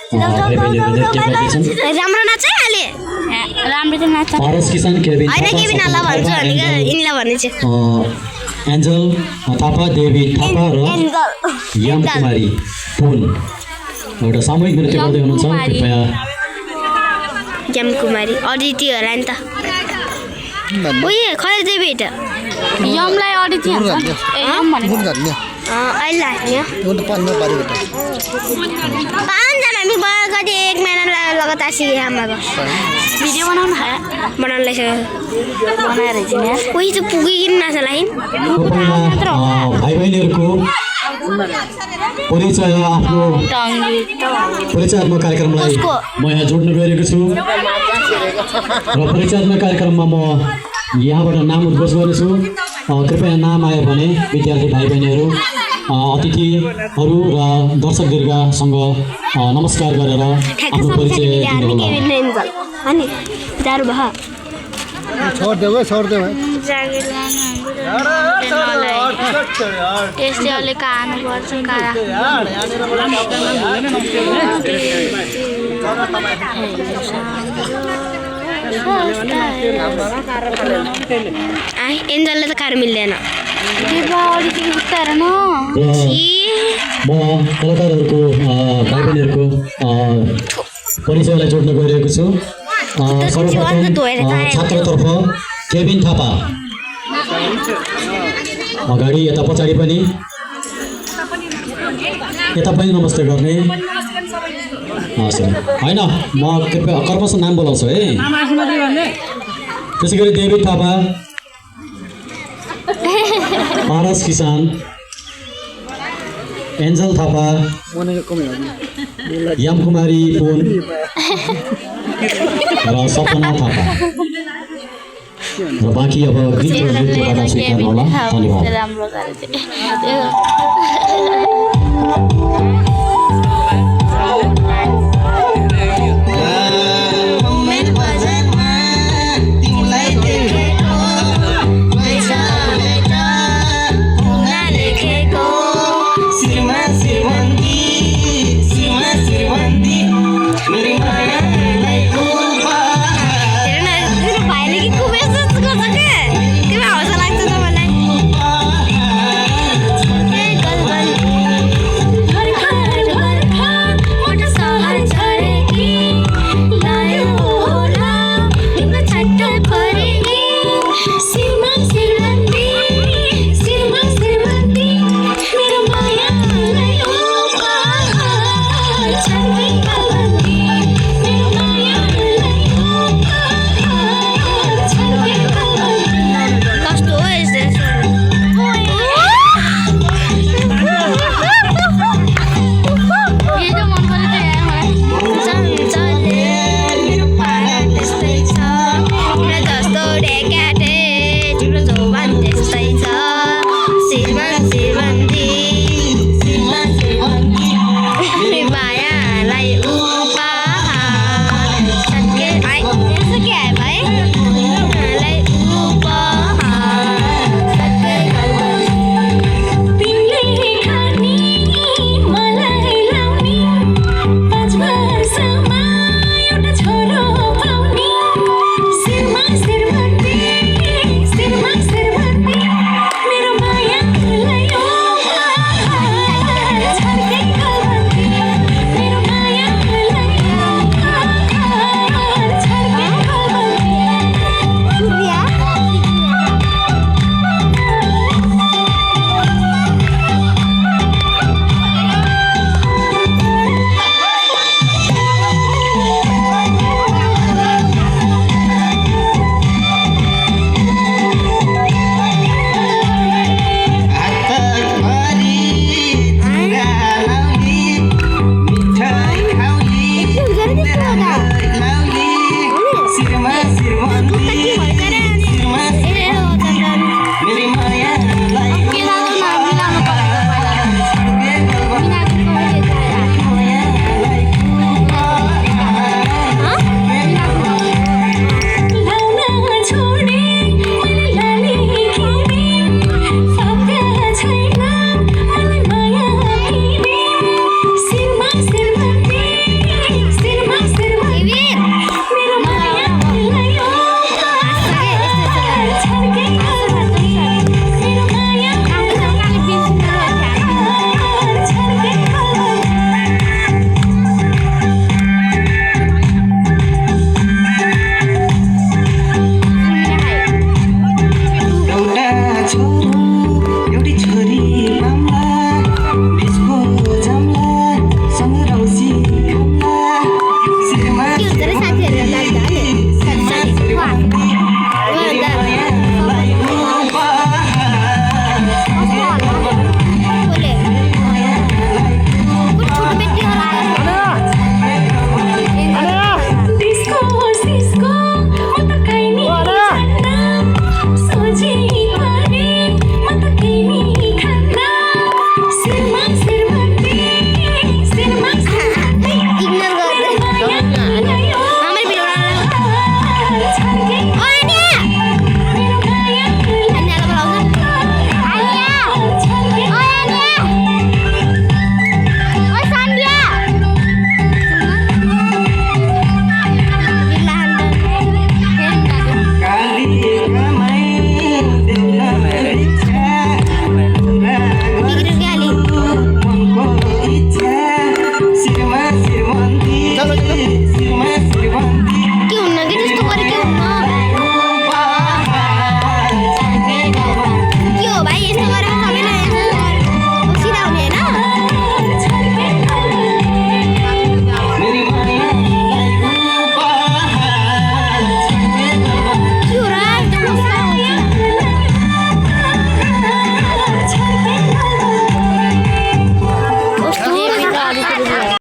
भाइ बहिनीहरू नृत्य गर्दैछन् राम्रो नाच्छ है अहिले राम्रो त नाच्छ पारस किसान केबिन हैन केबिन ल भन्छु अनि इनला भन्ने चाहिँ एन्जल थापा देवी थापा र याम कुमारी पुन एउटा सामूहिक नृत्य गर्दै हुनुहुन्छ कृपया याम कुमारी अदिति होला नि त ओए खै देवी त यमलाई अदिति हाल्छ ए यम भनेको अहिले लाग्ने पाँचजना हामी भयो कति 1 महिना लगातार सिकेँ आमाको भिडियो बनाउनु बनाउनु लागिसक्यो बनाएर चाहिँ कोही चाहिँ पुगिकिन नाच्छ लाइन भाइ बहिनीहरूको परिचयात्मक कार्यक्रमलाई म यहाँ जोड्न गइरहेको छु र परिचयात्मक कार्यक्रममा म यहाँबाट नाम उद्घोष गर्नेछु कृपया नाम आयो भने विद्यार्थी भाइ बहिनीहरू अतिथिहरू र दर्शक दीर्घसँग नमस्कार गरेर आफ्नो परिचय दिनुहोला यसले अलिक खानुपर्छ एन्जलले त कार मिल्दैन म कलाकारहरूको भाइ बहिनीहरूको परिचयलाई जोड्न गइरहेको छु सर्वप्रथम छात्रतर्फ केबिन थापा अगाडि यता पछाडि पनि यता पनि नमस्ते गर्ने होइन म कर्मश नाम बोलाउँछु है त्यसै गरी देवी थापा पारस किसान एन्जल थापा याम कुमारी पुन र सपना थापा र बाँकी अब गीत र नृत्यबाट स्वीकार होला धन्यवाद